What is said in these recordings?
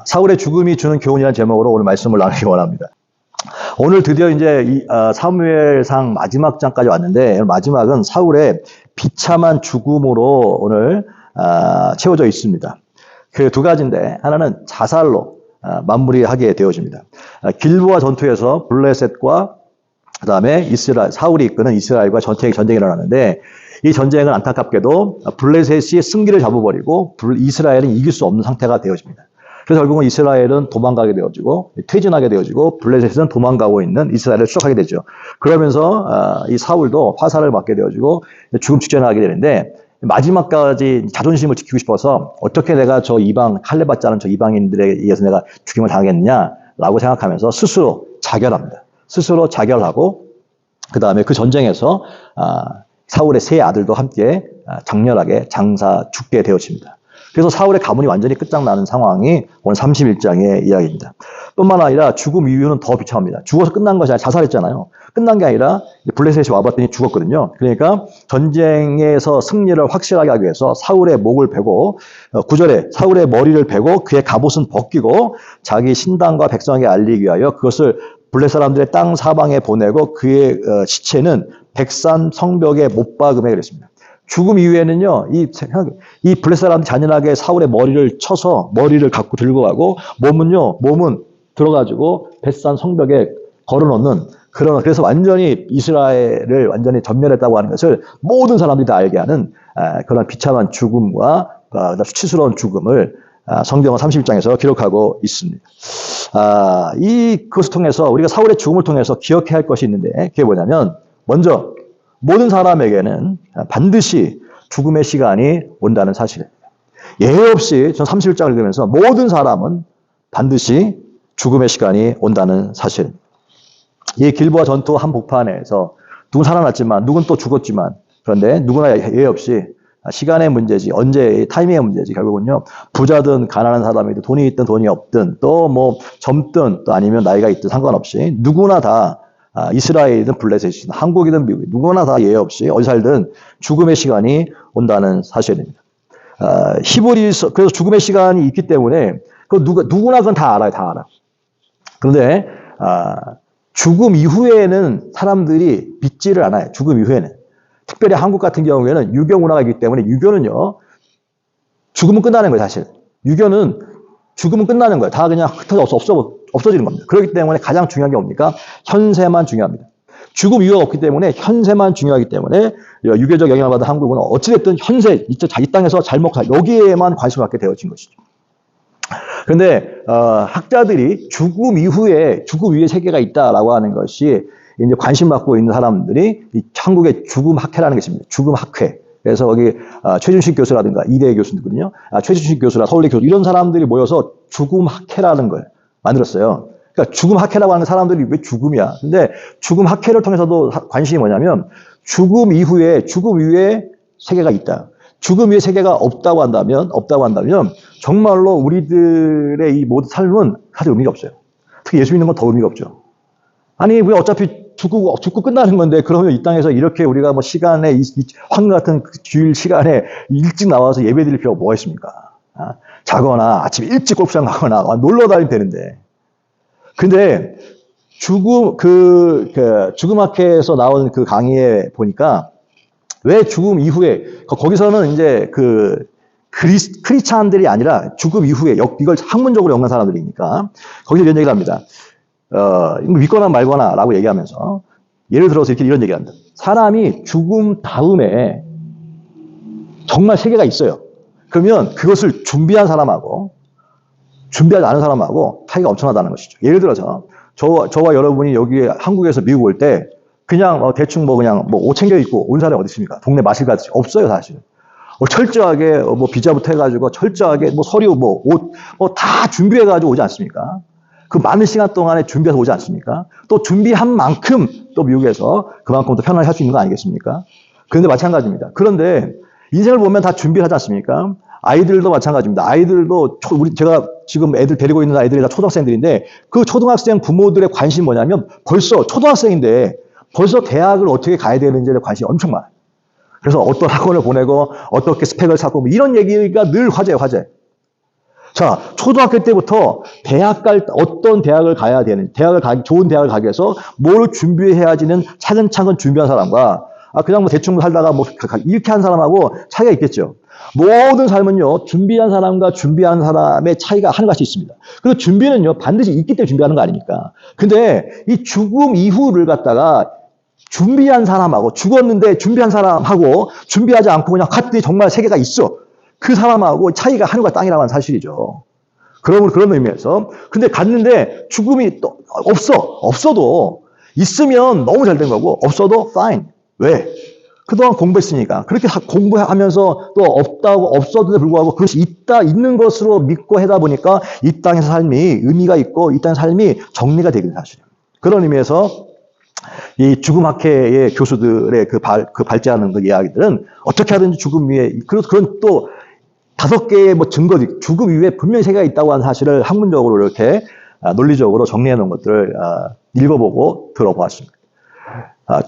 사울의 죽음이 주는 교훈이라는 제목으로 오늘 말씀을 나누기 원합니다. 오늘 드디어 이제 사무엘상 마지막 장까지 왔는데, 마지막은 사울의 비참한 죽음으로 오늘 채워져 있습니다. 그 두 가지인데, 하나는 자살로 마무리하게 되어집니다. 길보아 전투에서 블레셋과 그 다음에 사울이 이끄는 이스라엘과 전쟁이 일어나는데, 이 전쟁은 안타깝게도 블레셋이 승기를 잡아버리고 이스라엘은 이길 수 없는 상태가 되어집니다. 그래서 결국은 이스라엘은 도망가게 되어지고 퇴진하게 되어지고 블레셋은 도망가고 있는 이스라엘을 추적하게 되죠. 그러면서 이 사울도 화살을 맞게 되어지고 죽음 직전에 하게 되는데, 마지막까지 자존심을 지키고 싶어서 어떻게 내가 저 이방 할례받지 않은 저 이방인들에 의해서 내가 죽임을 당하겠느냐라고 생각하면서 스스로 자결합니다. 스스로 자결하고 그 다음에 그 전쟁에서 사울의 세 아들도 함께 장렬하게 죽게 되어집니다. 그래서 사울의 가문이 완전히 끝장나는 상황이 오늘 31장의 이야기입니다. 뿐만 아니라 죽음 이유는 더 비참합니다. 죽어서 끝난 것이 아니라 자살했잖아요. 끝난 게 아니라 블레셋이 와봤더니 죽었거든요. 그러니까 전쟁에서 승리를 확실하게 하기 위해서 사울의 목을 베고 9절에 사울의 머리를 베고 그의 갑옷은 벗기고 자기 신당과 백성에게 알리기 위하여 그것을 블레셋 사람들의 땅 사방에 보내고 그의 시체는 백산 성벽에 못 박음에 그랬습니다. 죽음 이후에는요, 이 블레셋 사람들이 잔인하게 사울의 머리를 쳐서 머리를 갖고 들고 가고 몸은 들어가지고 벳산 성벽에 걸어놓는 그래서 완전히 이스라엘을 완전히 전멸했다고 하는 것을 모든 사람들이 다 알게 하는 그런 비참한 죽음과 수치스러운 죽음을 성경은 30장에서 기록하고 있습니다. 그것을 통해서 우리가 사울의 죽음을 통해서 기억해야 할 것이 있는데, 그게 뭐냐면 먼저 모든 사람에게는 반드시 죽음의 시간이 온다는 사실입니다. 예외 없이 전 31장을 읽으면서 모든 사람은 반드시 죽음의 시간이 온다는 사실입니다. 이 길보아 전투 한복판에서 누군 살아났지만 누군 또 죽었지만, 그런데 누구나 예외 없이 시간의 문제지, 언제 타이밍의 문제지, 결국은요 부자든 가난한 사람이든 돈이 있든 돈이 없든 또 뭐 젊든 또 아니면 나이가 있든 상관없이 누구나 다 이스라엘이든 블레셋이든 한국이든 미국이든 누구나 다 예외 없이 어디 살든 죽음의 시간이 온다는 사실입니다. 히브리서 그래서 죽음의 시간이 있기 때문에 누구나 그건 다 알아요, 다 알아. 그런데 죽음 이후에는 사람들이 믿지를 않아요. 죽음 이후에는. 특별히 한국 같은 경우에는 유교 문화가 있기 때문에 유교는요, 죽으면 끝나는 거예요, 사실. 유교는 죽으면 끝나는 거예요. 다 그냥 흩어져 없어지는 겁니다. 그렇기 때문에 가장 중요한 게 뭡니까? 현세만 중요합니다. 죽음 이유가 없기 때문에 현세만 중요하기 때문에 유교적 영향을 받은 한국은 어찌됐든 현세, 이 땅에서 잘 먹고 여기에만 관심을 갖게 되어진 것이죠. 그런데 학자들이 죽음 이후에 세계가 있다라고 하는 것이 이제 관심 받고 있는 사람들이 이 한국의 죽음 학회라는 게 있습니다. 죽음 학회. 그래서 거기 최준식 교수라든가 이대 교수거든요. 최준식 교수라 서울대 교수 이런 사람들이 모여서 죽음 학회라는 걸 만들었어요. 그러니까 죽음 학회라고 하는 사람들이 왜 죽음이야? 근데 죽음 학회를 통해서도 관심이 뭐냐면 죽음 이후에 세계가 있다. 죽음 이후에 세계가 없다고 한다면 정말로 우리들의 이 모든 삶은 사실 의미가 없어요. 특히 예수 믿는 건 더 의미가 없죠. 아니, 왜 어차피 죽고 끝나는 건데, 그러면 이 땅에서 이렇게 우리가 뭐 시간에, 황금 같은 주일 시간에 일찍 나와서 예배 드릴 필요가 뭐가 있습니까? 자거나, 아침에 일찍 골프장 가거나, 놀러 다니면 되는데. 근데, 죽음학회에서 나온 그 강의에 보니까, 왜 죽음 이후에, 거기서는 이제 크리스찬들이 아니라 죽음 이후에, 이걸 학문적으로 연구한 사람들이니까, 거기서 이런 얘기를 합니다. 믿거나 말거나 라고 얘기하면서 예를 들어서 이런 얘기를 합니다. 사람이 죽음 다음에 정말 세계가 있어요. 그러면 그것을 준비한 사람하고 준비하지 않은 사람하고 차이가 엄청나다는 것이죠. 예를 들어서 저와 여러분이 여기 한국에서 미국 올 때 그냥 대충 옷 챙겨 입고 온 사람이 어디 있습니까? 동네 마실 가듯이 없어요, 사실. 철저하게 비자부터 해가지고 철저하게 서류 옷 다 준비해가지고 오지 않습니까? 그 많은 시간 동안에 준비해서 오지 않습니까? 또 준비한 만큼 또 미국에서 그만큼 더 편하게 할 수 있는 거 아니겠습니까? 그런데 마찬가지입니다. 그런데 인생을 보면 다 준비를 하지 않습니까? 아이들도 마찬가지입니다. 아이들도 제가 지금 애들 데리고 있는 아이들이 다 초등학생들인데 그 초등학생 부모들의 관심이 뭐냐면 벌써 초등학생인데 벌써 대학을 어떻게 가야 되는지에 대한 관심이 엄청 많아요. 그래서 어떤 학원을 보내고 어떻게 스펙을 쌓고 이런 얘기가 늘 화제예요, 화제. 자, 초등학교 때부터 어떤 대학을 가야 되는, 좋은 대학을 가기 위해서 뭘 준비해야지는 차근차근 준비한 사람과, 그냥 뭐 대충 살다가 뭐 이렇게 한 사람하고 차이가 있겠죠. 모든 삶은요, 준비한 사람과 준비한 사람의 차이가 한 가지 있습니다. 그리고 준비는요, 반드시 있기 때문에 준비하는 거 아닙니까? 근데 이 죽음 이후를 갖다가 준비한 사람하고, 죽었는데 준비한 사람하고, 준비하지 않고 그냥 갔더니 정말 세계가 있어. 그 사람하고 차이가 하늘과 땅이라고 하는 사실이죠. 그런 의미에서. 근데 갔는데 죽음이 또 없어도 있으면 너무 잘 된 거고, 없어도 fine. 왜? 그동안 공부했으니까. 그렇게 공부하면서 또 없어도 불구하고 그것이 있는 것으로 믿고 하다 보니까 이 땅의 삶이 의미가 있고 이 땅의 삶이 정리가 되는 사실이에요. 그런 의미에서 이 죽음학회의 교수들의 그 발제하는 그 이야기들은 어떻게 하든지 죽음 위에, 그런 또 5개의 뭐 증거들, 죽음 이후에 분명히 세계가 있다고 하는 사실을 학문적으로 이렇게 논리적으로 정리해 놓은 것들을 읽어보고 들어보았습니다.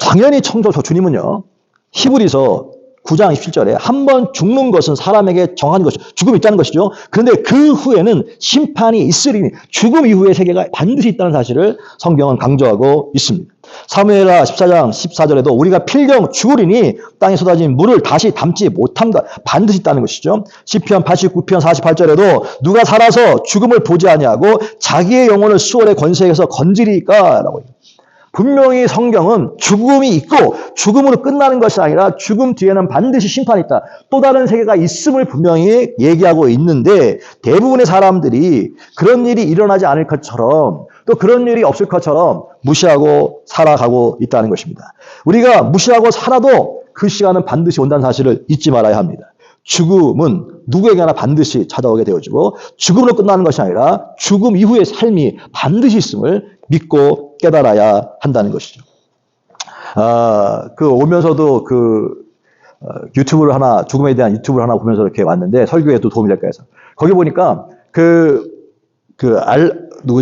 당연히 주님은요, 히브리서 9장 27절에 한 번 죽는 것은 사람에게 정한 것이죠. 죽음이 있다는 것이죠. 그런데 그 후에는 심판이 있으리니 죽음 이후의 세계가 반드시 있다는 사실을 성경은 강조하고 있습니다. 사무엘하 14장 14절에도 우리가 필경 죽으리니 땅에 쏟아진 물을 다시 담지 못함과 반드시 있다는 것이죠. 시편 89편 48절에도 누가 살아서 죽음을 보지 아니하고 자기의 영혼을 수월의 권세에서 건지리까? 라고 합니다. 분명히 성경은 죽음이 있고 죽음으로 끝나는 것이 아니라 죽음 뒤에는 반드시 심판이 있다. 또 다른 세계가 있음을 분명히 얘기하고 있는데 대부분의 사람들이 그런 일이 일어나지 않을 것처럼 또 그런 일이 없을 것처럼 무시하고 살아가고 있다는 것입니다. 우리가 무시하고 살아도 그 시간은 반드시 온다는 사실을 잊지 말아야 합니다. 죽음은 누구에게나 반드시 찾아오게 되어지고 죽음으로 끝나는 것이 아니라 죽음 이후의 삶이 반드시 있음을 믿고 깨달아야 한다는 것이죠. 오면서도 유튜브를 죽음에 대한 유튜브를 하나 보면서 이렇게 왔는데 설교에도 도움이 될까 해서. 거기 보니까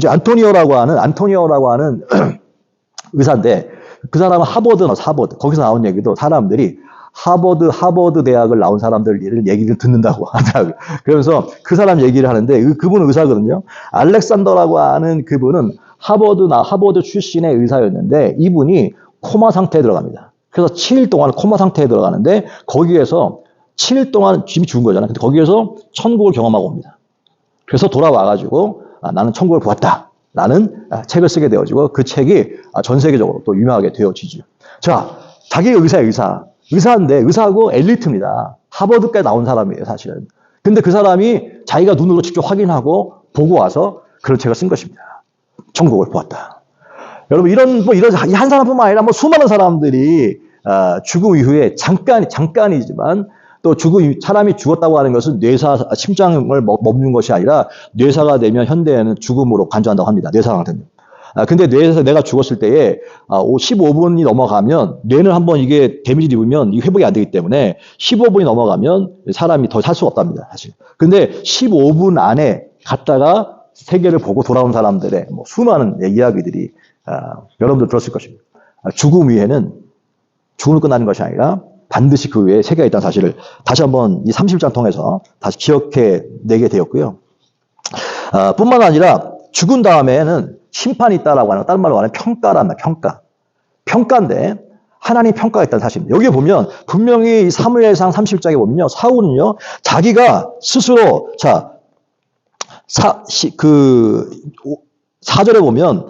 안토니오라고 하는 의사인데 그 사람은 하버드. 거기서 나온 얘기도 사람들이 하버드 대학을 나온 사람들 얘기를 듣는다고 하더라고요. 그러면서 그 사람 얘기를 하는데 그분은 의사거든요. 알렉산더라고 하는 그분은 하버드 출신의 의사였는데 이분이 코마 상태에 들어갑니다. 그래서 7일 동안 코마 상태에 들어가는데 거기에서 7일 동안 이미 죽은 거잖아요. 근데 거기에서 천국을 경험하고 옵니다. 그래서 돌아와가지고 나는 천국을 보았다. 라는 책을 쓰게 되어지고 그 책이 전 세계적으로 또 유명하게 되어지죠. 자, 자기가 의사인데 의사하고 엘리트입니다. 하버드까지 나온 사람이에요, 사실은. 근데 그 사람이 자기가 눈으로 직접 확인하고 보고 와서 그런 책을 쓴 것입니다. 천국을 보았다. 여러분, 이런 한 사람뿐만 아니라 수많은 사람들이 죽음 이후에 잠깐이지만 또 사람이 죽었다고 하는 것은 심장을 멈는 것이 아니라 뇌사가 되면 현대에는 죽음으로 간주한다고 합니다. 뇌사가 되면. 근데 뇌에서 내가 죽었을 때에 15분이 넘어가면 뇌는 한번 이게 데미지 입으면 이 회복이 안 되기 때문에 15분이 넘어가면 사람이 더 살 수가 없답니다, 사실. 근데 15분 안에 갔다가 세계를 보고 돌아온 사람들의 수많은 이야기들이 여러분들 들었을 것입니다. 죽음 위에는 죽음을 끝나는 것이 아니라 반드시 그 위에 세계가 있다는 사실을 다시 한번 이 30장 통해서 다시 기억해 내게 되었고요. 뿐만 아니라 죽은 다음에는 심판이 있다라고 하는, 다른 말로 하면 평가란 말이에요. 평가인데 하나님 평가가 있다는 사실입니다. 여기 보면 분명히 사무엘상 30장에 보면요, 사울은요 자기가 스스로 4절에 보면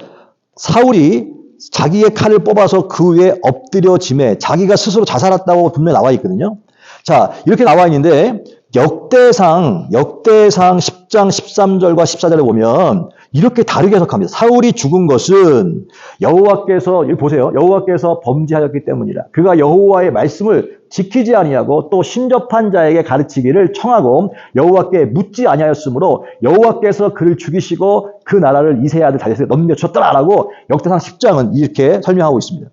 사울이 자기의 칼을 뽑아서 그 위에 엎드려짐에 자기가 스스로 자살했다고 분명히 나와 있거든요. 자, 이렇게 나와 있는데 역대상 10장 13절과 14절에 보면 이렇게 다르게 해석합니다. 사울이 죽은 것은 여호와께서, 여기 보세요. 여호와께서 범죄하였기 때문이라. 그가 여호와의 말씀을 지키지 아니하고 또 신접한 자에게 가르치기를 청하고 여호와께 묻지 아니하였으므로 여호와께서 그를 죽이시고 그 나라를 이새의 아들 다윗에게 넘겨주셨더라라고 역대상 10장은 이렇게 설명하고 있습니다.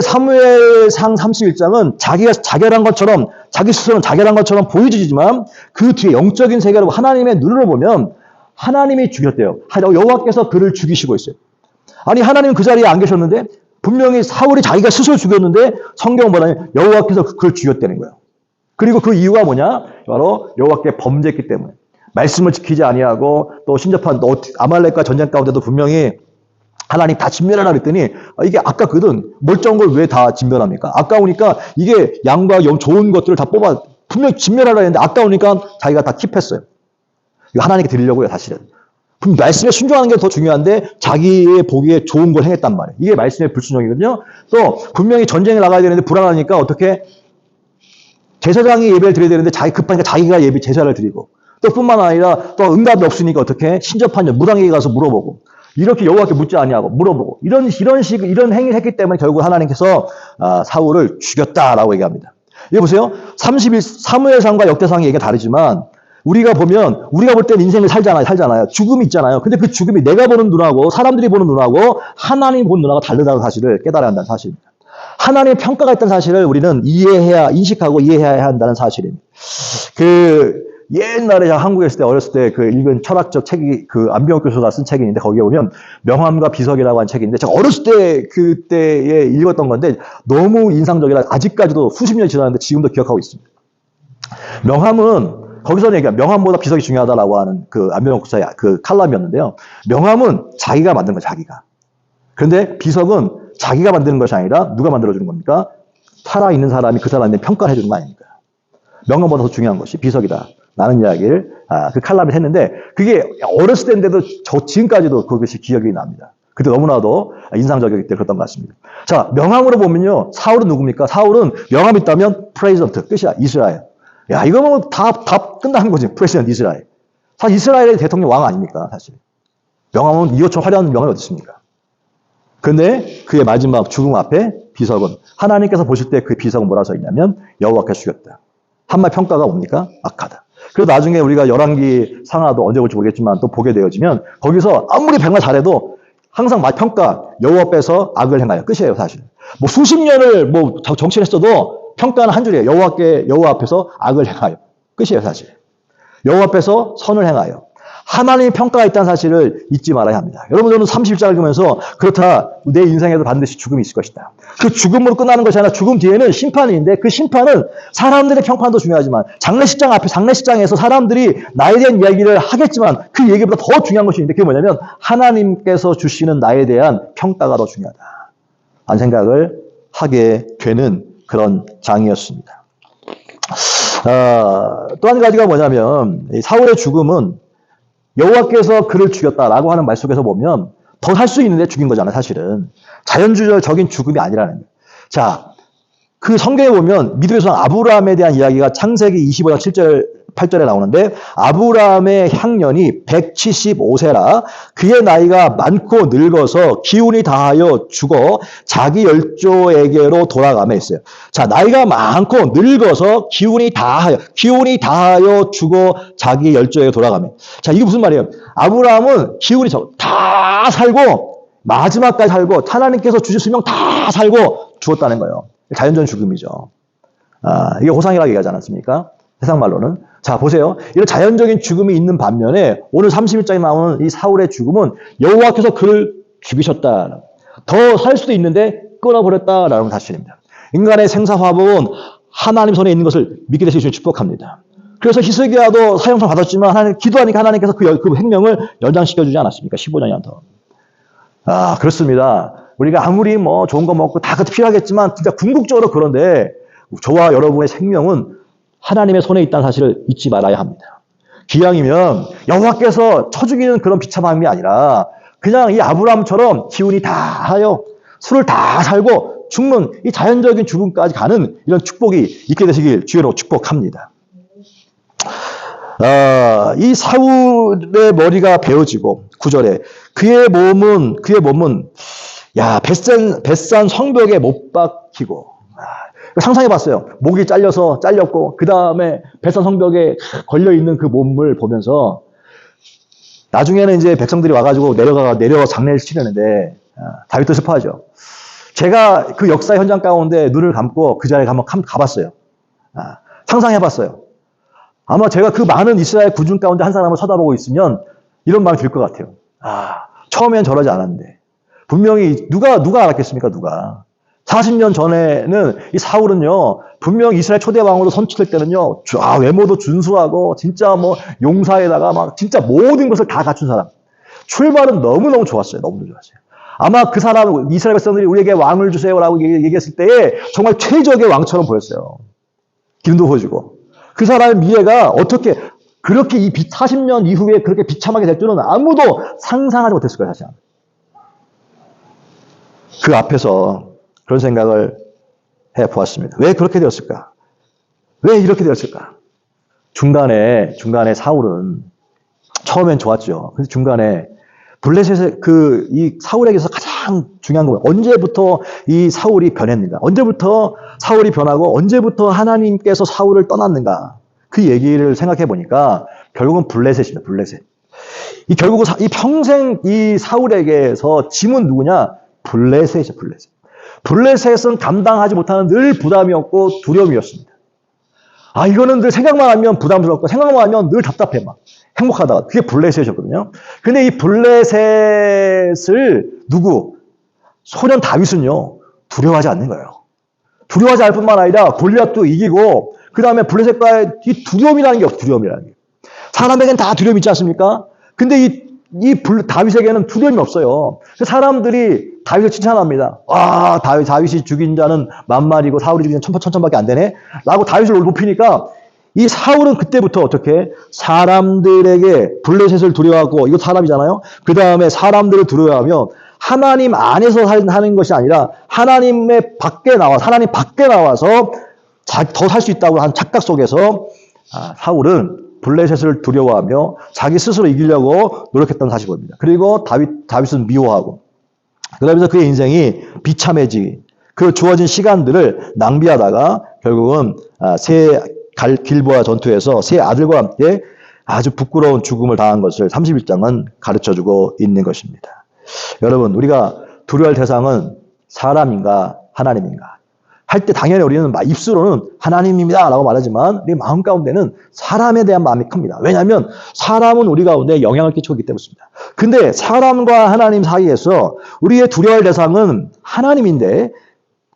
사무엘상 31장은 자기가 자결한 것처럼, 자기 스스로는 자결한 것처럼 보여지지만 그 뒤에 영적인 세계로 하나님의 눈으로 보면 하나님이 죽였대요. 여호와께서 그를 죽이시고 있어요. 아니, 하나님은 그 자리에 안 계셨는데 분명히 사울이 자기가 스스로 죽였는데 성경은 뭐냐면 여호와께서 그를 죽였다는 거예요. 그리고 그 이유가 뭐냐? 바로 여호와께 범죄했기 때문에. 말씀을 지키지 아니하고 또 신접한 아말렉과 전쟁 가운데도 분명히 하나님 다 진멸하라 그랬더니 이게 아깝거든. 멀쩡한 걸 왜 다 진멸합니까? 아까우니까 이게 양과 좋은 것들을 다 뽑아 분명히 진멸하라 했는데 아까우니까 자기가 다 킵했어요. 이거 하나님께 드리려고요, 사실은. 말씀에 순종하는 게 더 중요한데 자기의 보기에 좋은 걸 행했단 말이에요. 이게 말씀의 불순종이거든요. 또 분명히 전쟁에 나가야 되는데 불안하니까 어떻게 제사장이 예배를 드려야 되는데 급하니까 자기가 제사를 드리고 또 뿐만 아니라 또 응답이 없으니까 어떻게 신접한 무당에게 가서 물어보고 이렇게 여호와께 묻지 아니하고 물어보고 이런 행위를 했기 때문에 결국 하나님께서 사울을 죽였다라고 얘기합니다. 여기 보세요. 사무엘상과 역대상의 얘기가 다르지만 우리가 볼 때는 인생을 살잖아요. 죽음이 있잖아요. 근데 그 죽음이 내가 보는 눈하고 사람들이 보는 눈하고 하나님이 보는 눈하고 다르다는 사실을 깨달아야 한다는 사실입니다. 하나님의 평가가 있다는 사실을 우리는 인식하고 이해해야 한다는 사실입니다. 옛날에 한국에 있을 때 어렸을 때 읽은 철학적 책이 안병옥 교수가 쓴 책이 있는데 거기에 보면 명함과 비석이라고 한 책이 있는데 제가 어렸을 때 그때에 읽었던 건데 너무 인상적이라 아직까지도 수십 년이 지났는데 지금도 기억하고 있습니다. 명함은 거기서는 얘기해요. 명함보다 비석이 중요하다라고 하는 안병옥 교수의 칼럼이었는데요. 명함은 자기가 만든 거예요, 자기가. 그런데 비석은 자기가 만드는 것이 아니라 누가 만들어주는 겁니까? 살아있는 사람이 그 사람에 평가를 해주는 거 아닙니까? 명함보다 더 중요한 것이 비석이다. 라는 이야기를 그 칼럼에 했는데 그게 어렸을 때인데도 지금까지도 그것이 기억이 납니다. 그때 너무나도 인상적이기 때문에 그랬던 것 같습니다. 자, 명함으로 보면요. 사울은 누굽니까? 사울은 명함이 있다면 프레지던트, 끝이야. 이스라엘. 야, 이거는 다 끝나는 거지. 프레지던트 이스라엘. 사실 이스라엘의 대통령 왕 아닙니까? 사실. 명함은 이것처럼 화려한 명함이 어디 있습니까? 그런데 그의 마지막 죽음 앞에 비석은 하나님께서 보실 때 그 비석은 뭐라 써 있냐면 여호와께서 죽였다. 한말 평가가 뭡니까? 악하다. 그리고 나중에 우리가 열왕기 상하도 언제 볼지 모르겠지만 또 보게 되어지면 거기서 아무리 백날 잘해도 항상 평가 여호와께서 악을 행하여 끝이에요, 사실. 수십 년을 정치를 했어도 평가는 한 줄이에요. 여호와 앞에서 악을 행하여 끝이에요, 사실. 여호와 앞에서 선을 행하여. 하나님의 평가가 있다는 사실을 잊지 말아야 합니다. 여러분, 저는 31장을 읽으면서 그렇다, 내 인생에도 반드시 죽음이 있을 것이다. 그 죽음으로 끝나는 것이 아니라 죽음 뒤에는 심판이 있는데 그 심판은 사람들의 평판도 중요하지만 장례식장에서 사람들이 나에 대한 이야기를 하겠지만 그 얘기보다 더 중요한 것이 있는데 그게 뭐냐면 하나님께서 주시는 나에 대한 평가가 더 중요하다. 라는 생각을 하게 되는 그런 장이었습니다. 또 한 가지가 뭐냐면 사울의 죽음은 여호와께서 그를 죽였다라고 하는 말 속에서 보면 더 살 수 있는데 죽인 거잖아요, 사실은. 자연주의적인 죽음이 아니라는 거예요. 자, 그 성경에 보면 믿음에서 아브라함에 대한 이야기가 창세기 25장 7절, 8절에 나오는데 아브라함의 향년이 175세라 그의 나이가 많고 늙어서 기운이 다하여 죽어 자기 열조에게로 돌아가며 있어요. 자, 나이가 많고 늙어서 기운이 다하여 죽어 자기 열조에게 돌아가며. 자, 이게 무슨 말이에요? 아브라함은 기운이 다 살고 마지막까지 살고 하나님께서 주신 수명 다 살고 죽었다는 거예요. 자연적 죽음이죠. 이게 호상이라고 얘기하지 않았습니까? 세상 말로는. 자, 보세요. 이런 자연적인 죽음이 있는 반면에 오늘 31장에 나오는 이 사울의 죽음은 여호와께서 그를 죽이셨다. 더 살 수도 있는데 끊어버렸다라는 사실입니다. 인간의 생사화복은 하나님 손에 있는 것을 믿게 되시기 위해 축복합니다. 그래서 히스기야도 사형상 받았지만 기도하니까 하나님께서 그 행명을 연장시켜주지 않았습니까? 15년이나 더. 그렇습니다. 우리가 아무리 좋은 거 먹고 다 필요하겠지만 진짜 궁극적으로 그런데 저와 여러분의 생명은 하나님의 손에 있다는 사실을 잊지 말아야 합니다. 기왕이면 여호와께서 쳐 죽이는 그런 비참함이 아니라 그냥 이 아브라함처럼 기운이 다하여 술을 다 살고 죽는 이 자연적인 죽음까지 가는 이런 축복이 있게 되시길 주여로 축복합니다. 이 사울의 머리가 베어지고 9절에 그의 몸은 벳산 성벽에 못 박히고 상상해봤어요. 목이 잘렸고 그 다음에 벳산 성벽에 걸려있는 그 몸을 보면서 나중에는 이제 백성들이 와가지고 내려가 장례를 치르는데 다윗도 슬퍼하죠. 제가 그 역사 현장 가운데 눈을 감고 그 자리에 한번 가봤어요. 상상해봤어요. 아마 제가 그 많은 이스라엘 군중 가운데 한 사람을 쳐다보고 있으면 이런 마음이 들 것 같아요. 처음엔 저러지 않았는데 분명히 누가 알았겠습니까? 누가 40년 전에는 이 사울은요, 분명 이스라엘 초대 왕으로 선출될 때는요, 외모도 준수하고, 진짜 뭐, 용사에다가 막, 진짜 모든 것을 다 갖춘 사람. 출발은 너무너무 좋았어요. 너무너무 좋았어요. 아마 그 사람, 이스라엘 백성들이 우리에게 왕을 주세요라고 얘기했을 때에 정말 최적의 왕처럼 보였어요. 기름도 부어주고. 그 사람의 미래가 어떻게, 그렇게 40년 이후에 그렇게 비참하게 될 줄은 아무도 상상하지 못했을 거예요, 사실. 그 앞에서 그런 생각을 해 보았습니다. 왜 그렇게 되었을까? 왜 이렇게 되었을까? 중간에 사울은 처음엔 좋았죠. 그래서 중간에 블레셋의 이 사울에게서 가장 중요한 건 언제부터 이 사울이 변했는가? 언제부터 사울이 변하고 언제부터 하나님께서 사울을 떠났는가? 그 얘기를 생각해 보니까 결국은 블레셋입니다. 블레셋. 결국 이 평생 이 사울에게서 짐은 누구냐? 블레셋이죠. 블레셋. 블레셋은 감당하지 못하는 늘 부담이었고 두려움이었습니다. 이거는 늘 생각만 하면 부담스럽고 생각만 하면 늘 답답해 막. 행복하다가. 그게 블레셋이었거든요. 근데 이 블레셋을 소년 다윗은요, 두려워하지 않는 거예요. 두려워하지 않을 뿐만 아니라 골리앗도 이기고, 그 다음에 블레셋과의 이 두려움이라는 게 없어요. 두려움이라는 게. 사람에겐 다 두려움이 있지 않습니까? 근데 다윗에게는 두려움이 없어요. 사람들이 다윗을 칭찬합니다. 다윗이 죽인 자는 만만이고 사울이 죽인 자는 천천밖에 안 되네? 라고 다윗을 높이니까 이 사울은 그때부터 어떻게 사람들에게 블레셋을 두려워하고, 이거 사람이잖아요. 그 다음에 사람들을 두려워하며 하나님 안에서 하는 것이 아니라 하나님 밖에 나와서 더 살 수 있다고 하는 착각 속에서 사울은 블레셋을 두려워하며 자기 스스로 이기려고 노력했던 사실이 보입니다. 그리고 다윗은 미워하고, 그러면서 그의 인생이 비참해지기, 그 주어진 시간들을 낭비하다가 결국은 길보아 전투에서 세 아들과 함께 아주 부끄러운 죽음을 당한 것을 31장은 가르쳐주고 있는 것입니다. 여러분, 우리가 두려워할 대상은 사람인가 하나님인가 할 때 당연히 우리는 입술로는 하나님입니다 라고 말하지만 우리 마음 가운데는 사람에 대한 마음이 큽니다. 왜냐하면 사람은 우리 가운데 영향을 끼치기 때문입니다. 근데 사람과 하나님 사이에서 우리의 두려워할 대상은 하나님인데,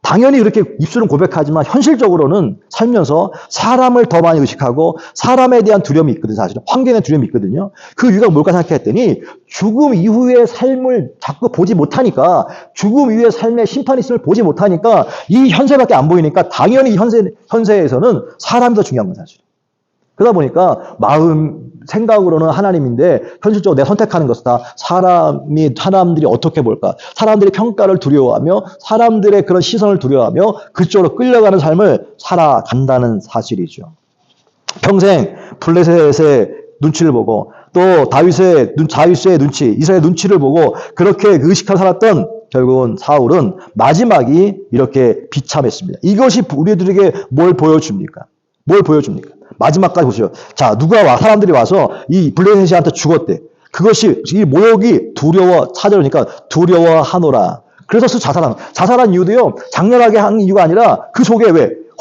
당연히 그렇게 입술은 고백하지만 현실적으로는 살면서 사람을 더 많이 의식하고 사람에 대한 두려움이 있거든요. 사실은 환경에 대한 두려움이 있거든요. 그 이유가 뭘까 생각했더니 죽음 이후의 삶을 자꾸 보지 못하니까, 죽음 이후의 삶의 심판이 있음을 보지 못하니까 이 현세밖에 안 보이니까 당연히 현세에서는 사람이 더 중요한 거예요. 사실. 그러다 보니까 생각으로는 하나님인데 현실적으로 내가 선택하는 것은 다 사람들이 어떻게 볼까, 사람들의 평가를 두려워하며 사람들의 그런 시선을 두려워하며 그쪽으로 끌려가는 삶을 살아간다는 사실이죠. 평생 블레셋의 눈치를 보고 또 다윗의 눈치, 이스라엘의 눈치를 보고 그렇게 의식하고 살았던 결국은 사울은 마지막이 이렇게 비참했습니다. 이것이 우리들에게 뭘 보여줍니까? 마지막까지 보세요. 자, 사람들이 와서 이 블레셋한테 죽었대. 그것이, 이 모욕이 찾아오니까 두려워하노라. 그래서 자살한 이유도요, 장렬하게 한 이유가 아니라 그 속에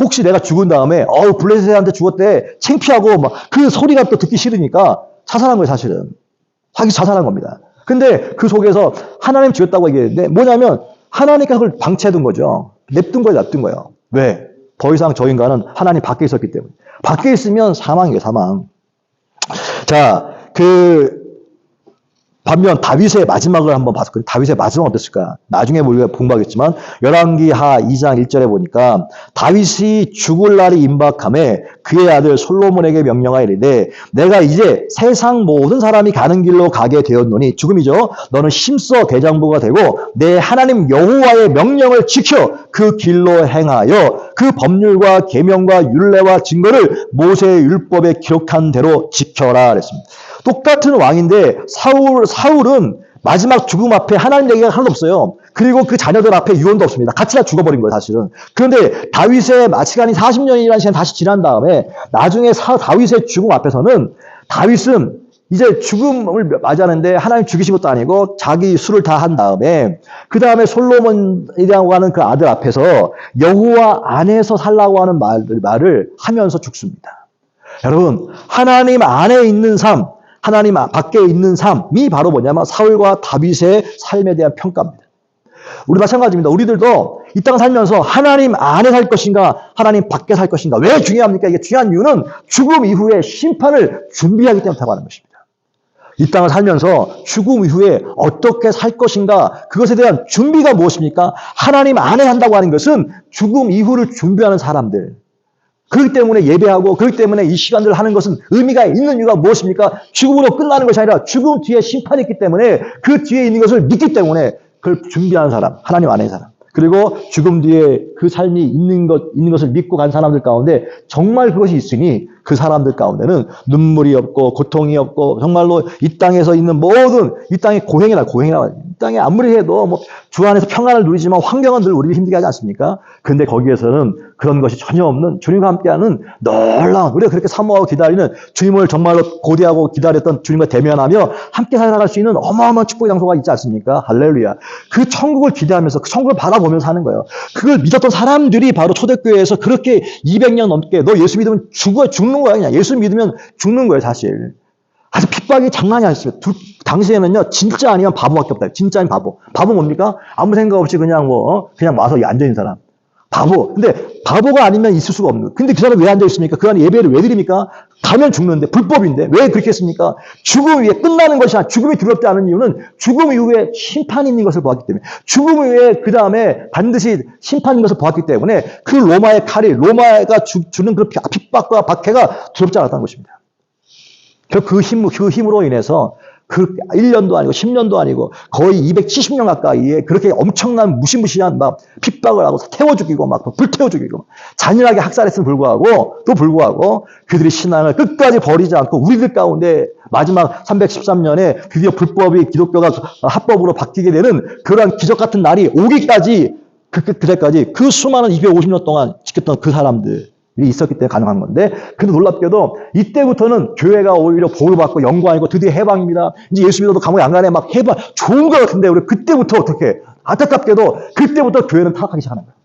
혹시 내가 죽은 다음에, 블레셋한테 죽었대. 창피하고, 그 소리가 또 듣기 싫으니까 자살한 거예요, 사실은. 자살한 겁니다. 근데 그 속에서 하나님 죽였다고 얘기했는데, 뭐냐면, 하나님께서 그걸 방치해둔 거죠. 냅둔 거예요. 왜? 더 이상 저 인간은 하나님 밖에 있었기 때문에. 밖에 있으면 사망이에요, 사망. 자, 반면 다윗의 마지막을 한번 봤거든요. 다윗의 마지막은 어땠을까? 나중에 우리가 공부하겠지만 열왕기하 2장 1절에 보니까 다윗이 죽을 날이 임박함에 그의 아들 솔로몬에게 명령하이르되 내가 이제 세상 모든 사람이 가는 길로 가게 되었노니, 죽음이죠. 너는 힘써 대장부가 되고 내 하나님 여호와의 명령을 지켜 그 길로 행하여 그 법률과 계명과 율례와 증거를 모세의 율법에 기록한 대로 지켜라 그랬습니다. 똑같은 왕인데 사울은 마지막 죽음 앞에 하나님 얘기가 하나도 없어요. 그리고 그 자녀들 앞에 유언도 없습니다. 같이 다 죽어버린 거예요, 사실은. 그런데 다윗의 시간이 40년이라는 시간이 다시 지난 다음에 나중에 다윗의 죽음 앞에서는 다윗은 이제 죽음을 맞이하는데 하나님 죽이신 것도 아니고 자기 수를 다 한 다음에 그 다음에 솔로몬이라고 하는 그 아들 앞에서 여호와 안에서 살라고 하는 말을 하면서 죽습니다. 여러분, 하나님 안에 있는 삶, 하나님 밖에 있는 삶이 바로 뭐냐면 사울과 다윗의 삶에 대한 평가입니다. 우리 마찬가지입니다. 우리들도 이 땅 살면서 하나님 안에 살 것인가 하나님 밖에 살 것인가. 왜 중요합니까? 이게 중요한 이유는 죽음 이후에 심판을 준비하기 때문에 하는 것입니다. 이 땅을 살면서 죽음 이후에 어떻게 살 것인가 그것에 대한 준비가 무엇입니까? 하나님 안에 산다고 하는 것은 죽음 이후를 준비하는 사람들. 그렇기 때문에 예배하고 그렇기 때문에 이 시간들을 하는 것은 의미가 있는 이유가 무엇입니까? 죽음으로 끝나는 것이 아니라 죽음 뒤에 심판이 있기 때문에 그 뒤에 있는 것을 믿기 때문에 그걸 준비하는 사람, 하나님 안에 사람. 그리고 죽음 뒤에 그 삶이 있는 것을 믿고 간 사람들 가운데 정말 그것이 있으니 그 사람들 가운데는 눈물이 없고 고통이 없고 정말로 이 땅에서 있는 모든 이 땅의 고행이라 이 땅에 아무리 해도 뭐 주 안에서 평안을 누리지만 환경은 늘 우리를 힘들게 하지 않습니까? 근데 거기에서는 그런 것이 전혀 없는 주님과 함께하는 놀라운 우리가 그렇게 사모하고 기다리는 주님을 정말로 고대하고 기다렸던 주님과 대면하며 함께 살아갈 수 있는 어마어마한 축복의 장소가 있지 않습니까? 할렐루야. 그 천국을 기대하면서 그 천국을 바라보면서 사는 거예요. 그걸 믿었던 사람들이 바로 초대교회에서 그렇게 200년 넘게 너 예수 믿으면 죽는 거야. 그냥 예수 믿으면 죽는 거예요, 사실. 아주 핍박이 장난이 아니었어요. 당시에는요, 진짜 아니면 바보밖에 없다. 진짜 아닌 바보. 바보 뭡니까? 아무 생각 없이 그냥 그냥 와서 앉아있는 사람. 바보. 근데 바보가 아니면 있을 수가 없는. 근데 그 사람이 왜 앉아있습니까? 그 안에 예배를 왜 드립니까? 가면 죽는데, 불법인데. 왜 그렇게 했습니까? 죽음 위에 끝나는 것이 아니라 죽음이 두렵지 않은 이유는 죽음 이후에 심판이 있는 것을 보았기 때문에. 죽음 이후에 그 다음에 반드시 심판인 것을 보았기 때문에 그 로마의 칼이, 로마가 주는 그 핍박과 박해가 두렵지 않았다는 것입니다. 그 힘으로 인해서 그 1년도 아니고 10년도 아니고 거의 270년 가까이에 그렇게 엄청난 무시무시한 막 핍박을 하고 태워 죽이고 막 불태워 죽이고 잔인하게 학살했음을 불구하고 그들이 신앙을 끝까지 버리지 않고 우리들 가운데 마지막 313년에 드디어 불법이 기독교가 합법으로 바뀌게 되는 그러한 기적 같은 날이 오기까지 그때까지 그 수많은 250년 동안 지켰던 그 사람들 있었기 때문에 가능한 건데, 근데 놀랍게도 이때부터는 교회가 오히려 복을 받고 영광이고 드디어 해방입니다. 이제 예수 믿어도 감옥에 안 가네. 막 해방, 좋은 것 같은데, 우리 그때부터 어떻게, 안타깝게도 그때부터 교회는 타락하기 시작하는 거예요.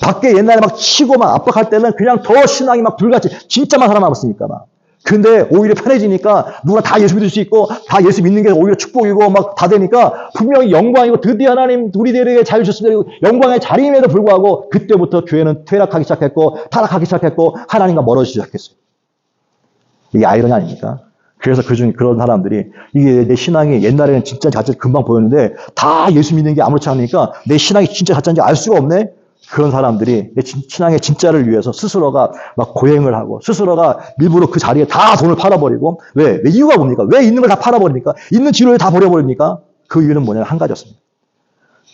밖에 옛날에 막 치고 막 압박할 때는 그냥 더 신앙이 막 불같이, 진짜만 살아남았으니까 막. 근데 오히려 편해지니까 누가 다 예수 믿을 수 있고 다 예수 믿는 게 오히려 축복이고 막 다 되니까 분명히 영광이고 드디어 하나님 우리들에게 자유 주셨으면 영광의 자리임에도 불구하고 그때부터 교회는 퇴락하기 시작했고 타락하기 시작했고 하나님과 멀어지기 시작했어요. 이게 아이러니 아닙니까? 그래서 그런 사람들이 이게 내 신앙이 옛날에는 진짜 가짜 금방 보였는데 다 예수 믿는 게 아무렇지 않으니까 내 신앙이 진짜 가짜인지 알 수가 없네? 그런 사람들이 내 신앙의 진짜를 위해서 스스로가 막 고행을 하고 스스로가 일부러 그 자리에 다 돈을 팔아버리고 왜 이유가 뭡니까? 왜 있는 걸 다 팔아버립니까? 있는 지료를 다 버려버립니까? 그 이유는 뭐냐면 한 가지였습니다.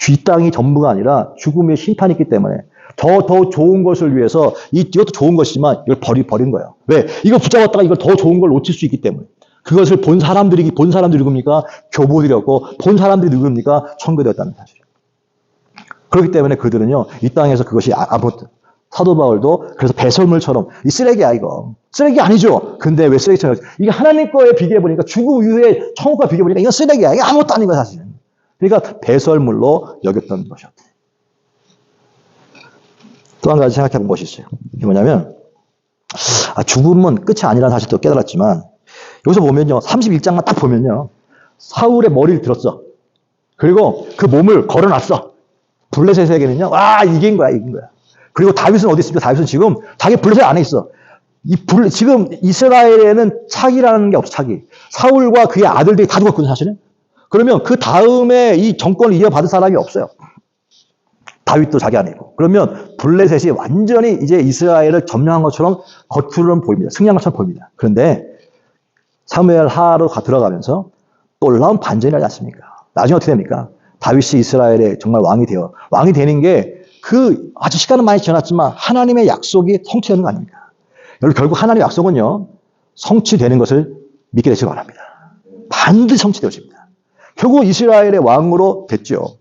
이 땅이 전부가 아니라 죽음의 심판이 있기 때문에 더 좋은 것을 위해서 이것도 좋은 것이지만 이걸 버린 거예요. 왜? 이거 붙잡았다가 이걸 더 좋은 걸 놓칠 수 있기 때문에. 그것을 본 사람들이 누굽니까? 교보들이었고 본 사람들이 누굽니까? 청교되었다는 사실. 그렇기 때문에 그들은요, 이 땅에서 그것이 사도 바울도 그래서 배설물처럼 이 쓰레기야 이거. 쓰레기 아니죠. 근데 왜 쓰레기처럼 이게 하나님 거에 비교해 보니까 죽음 이후에 천국과 비교해 보니까 이건 쓰레기야. 이게 아무것도 아닌 거야 사실은. 그러니까 배설물로 여겼던 것이었다. 또 한 가지 생각해 본 것이 있어요. 이게 뭐냐면 죽음은 끝이 아니라는 사실도 깨달았지만 여기서 보면요. 31장만 딱 보면요. 사울의 머리를 들었어. 그리고 그 몸을 걸어놨어. 블레셋에게는요. 이긴 거야. 그리고 다윗은 어디 있습니까? 다윗은 지금 자기 블레셋 안에 있어. 지금 이스라엘에는 차기라는 게 없어. 차기. 사울과 그의 아들들이 다 죽었거든요. 사실은. 그러면 그 다음에 이 정권을 이어받을 사람이 없어요. 다윗도 자기 안에 있고. 그러면 블레셋이 완전히 이제 이스라엘을 점령한 것처럼 겉으로는 보입니다. 승리한 것처럼 보입니다. 그런데 사무엘 하로 들어가면서 또 놀라운 반전이 나지 않습니까? 나중에 어떻게 됩니까? 다윗이 이스라엘의 정말 왕이 되는 게 아주 시간은 많이 지났지만 하나님의 약속이 성취되는 거 아닙니까? 여러분, 결국 하나님의 약속은요, 성취되는 것을 믿게 되시기 바랍니다. 반드시 성취되어집니다. 결국 이스라엘의 왕으로 됐죠.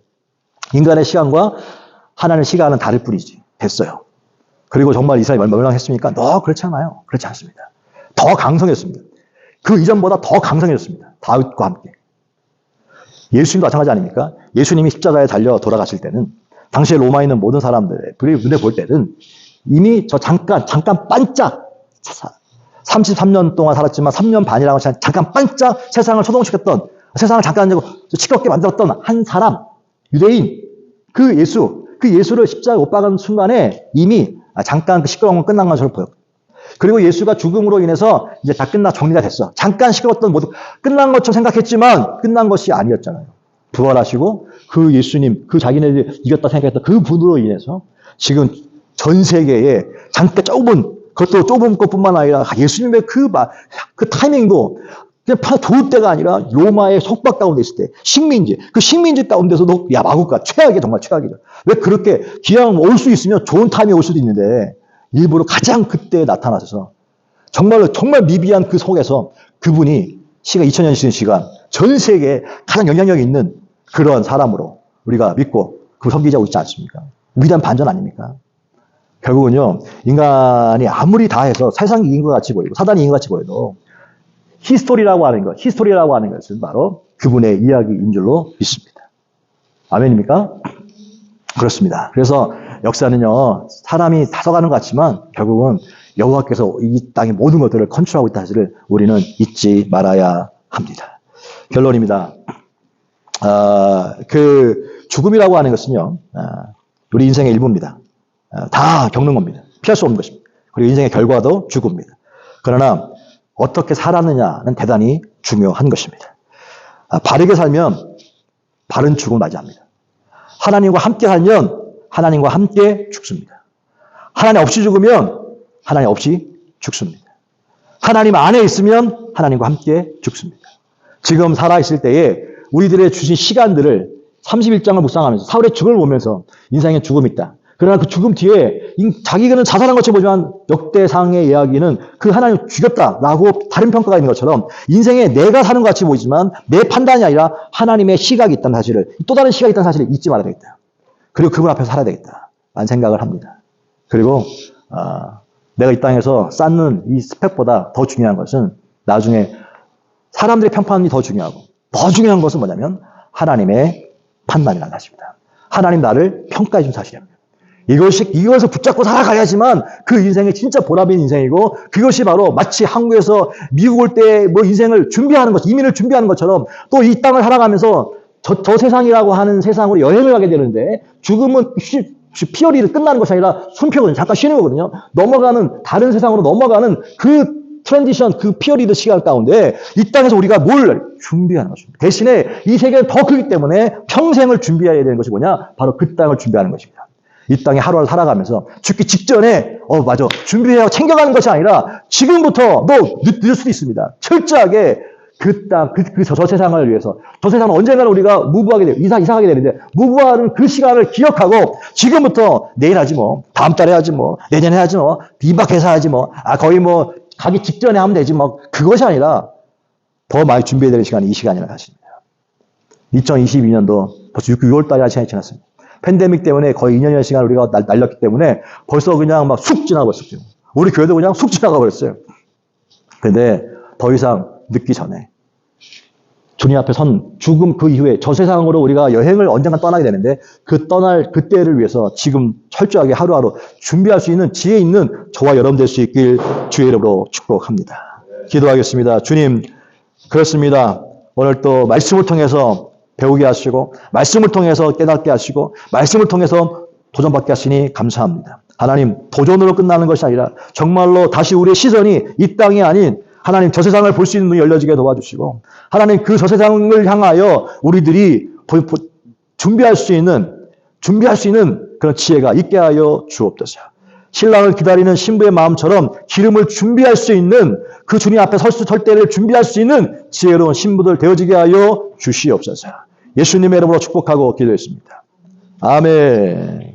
인간의 시간과 하나님의 시간은 다를 뿐이지. 됐어요. 그리고 정말 이스라엘이 멸망했습니까? 그렇지 않아요. 그렇지 않습니다. 더 강성했습니다. 그 이전보다 더 강성했습니다. 다윗과 함께. 예수님도 마찬가지 아닙니까? 예수님이 십자가에 달려 돌아가실 때는 당시에 로마에 있는 모든 사람들의 눈에 볼 때는 이미 잠깐 반짝 33년 동안 살았지만 3년 반이라고 잠깐 반짝 세상을 소동시켰던 세상을 잠깐 시끄럽게 만들었던 한 사람 유대인 그 예수 그 예수를 십자가에 못 박은 순간에 이미 잠깐 그 시끄러운 건 끝난 것처럼 보였고, 그리고 예수가 죽음으로 인해서 이제 다 정리가 됐어. 잠깐 시끄러웠던 모두 끝난 것처럼 생각했지만 끝난 것이 아니었잖아요. 부활하시고 그 예수님, 그 자기네들이 이겼다 생각했던 그 분으로 인해서 지금 전 세계에 잠깐 그것도 좁은 것뿐만 아니라 예수님의 그 타이밍도 그냥 좋을 때가 아니라 로마의 속박 가운데 있을 때 그 식민지 가운데서도 마구가 정말 최악이죠. 왜 그렇게 기왕 올 수 있으면 좋은 타이밍에 올 수도 있는데 일부러 가장 그때 나타나셔서 정말 미비한 그 속에서 그분이 2000년이 지난 시간 전 세계에 가장 영향력 있는 그런 사람으로 우리가 믿고 그 섬기자고 있지 않습니까? 위대한 반전 아닙니까? 결국은요, 인간이 아무리 다 해서 세상이 이긴 것 같이 보이고 사단이 이긴 것 같이 보여도 히스토리라고 하는 것은 바로 그분의 이야기인 줄로 믿습니다. 아멘입니까? 그렇습니다. 그래서 역사는요, 사람이 다져가는 것 같지만 결국은 여호와께서 이 땅의 모든 것들을 컨트롤하고 있다는 사실을 우리는 잊지 말아야 합니다. 결론입니다. 그 죽음이라고 하는 것은요, 우리 인생의 일부입니다. 다 겪는 겁니다. 피할 수 없는 것입니다. 그리고 인생의 결과도 죽음입니다. 그러나 어떻게 살았느냐는 대단히 중요한 것입니다. 바르게 살면 바른 죽음을 맞이합니다. 하나님과 함께 살면 하나님과 함께 죽습니다. 하나님 없이 죽으면 하나님 없이 죽습니다. 하나님 안에 있으면 하나님과 함께 죽습니다. 지금 살아있을 때에 우리들의 주신 시간들을 31장을 묵상하면서 사울의 죽음을 보면서 인생에 죽음이 있다. 그러나 그 죽음 뒤에 자기는 자살한 것처럼 보지만 역대상의 이야기는 그 하나님을 죽였다라고 다른 평가가 있는 것처럼 인생에 내가 사는 것 같이 보이지만 내 판단이 아니라 하나님의 시각이 있다는 사실을, 또 다른 시각이 있다는 사실을 잊지 말아야 되겠다. 그리고 그분 앞에서 살아야 되겠다 라는 생각을 합니다. 그리고 내가 이 땅에서 쌓는 이 스펙보다 더 중요한 것은 나중에 사람들의 평판이 더 중요하고 더 중요한 것은 뭐냐면 하나님의 판단이라는 사실입니다. 하나님 나를 평가해 준 사실입니다. 이것을 붙잡고 살아가야지만 그 인생이 진짜 보람인 인생이고, 그것이 바로 마치 한국에서 미국 올 때 인생을 준비하는 것, 이민을 준비하는 것처럼 또 이 땅을 살아가면서 저 세상이라고 하는 세상으로 여행을 가게 되는데, 죽음은 피어리를 끝나는 것이 아니라 숨표거든요. 잠깐 쉬는 거거든요. 다른 세상으로 넘어가는 그 트랜지션, 그 피어리드 시간 가운데 이 땅에서 우리가 뭘 준비하는 것입니다. 대신에 이 세계는 더 크기 때문에 평생을 준비해야 되는 것이 뭐냐? 바로 그 땅을 준비하는 것입니다. 이 땅에 하루하루 살아가면서 죽기 직전에 준비해야 챙겨가는 것이 아니라 지금부터 늦을 수도 있습니다. 철저하게 그 땅, 저 세상을 위해서, 저 세상은 언젠가는 우리가 무브하게 되고 이사하게 되는데, 무브하는 그 시간을 기억하고 지금부터 내일 하지 뭐, 다음 달에 하지 뭐, 내년에 하지 뭐, 임박해서 하지 뭐, 거의 가기 직전에 하면 되지 뭐, 그것이 아니라 더 많이 준비해야 될 시간이 이 시간이라는 사실입니다. 2022년도 벌써 6월 달에 시간이 지났습니다. 팬데믹 때문에 거의 2년의 시간을 우리가 날렸기 때문에 벌써 그냥 쑥 지나가 버렸어요. 우리 교회도 그냥 쑥 지나가 버렸어요. 근데 더 이상 늦기 전에 주님 앞에 죽음 그 이후에 저 세상으로 우리가 여행을 언젠가 떠나게 되는데 떠날 그때를 위해서 지금 철저하게 하루하루 준비할 수 있는 지혜 있는 저와 여러분 될 수 있길 주의 이름으로 축복합니다. 기도하겠습니다. 주님, 그렇습니다. 오늘 또 말씀을 통해서 배우게 하시고, 말씀을 통해서 깨닫게 하시고, 말씀을 통해서 도전받게 하시니 감사합니다. 하나님, 도전으로 끝나는 것이 아니라 정말로 다시 우리의 시선이 이 땅이 아닌 하나님 저 세상을 볼 수 있는 눈이 열려지게 도와주시고, 하나님 그 저 세상을 향하여 우리들이 준비할 수 있는 그런 지혜가 있게 하여 주옵소서. 신랑을 기다리는 신부의 마음처럼 기름을 준비할 수 있는, 그 주님 앞에 설 때를 준비할 수 있는 지혜로운 신부들 되어지게 하여 주시옵소서. 예수님의 이름으로 축복하고 기도했습니다. 아멘.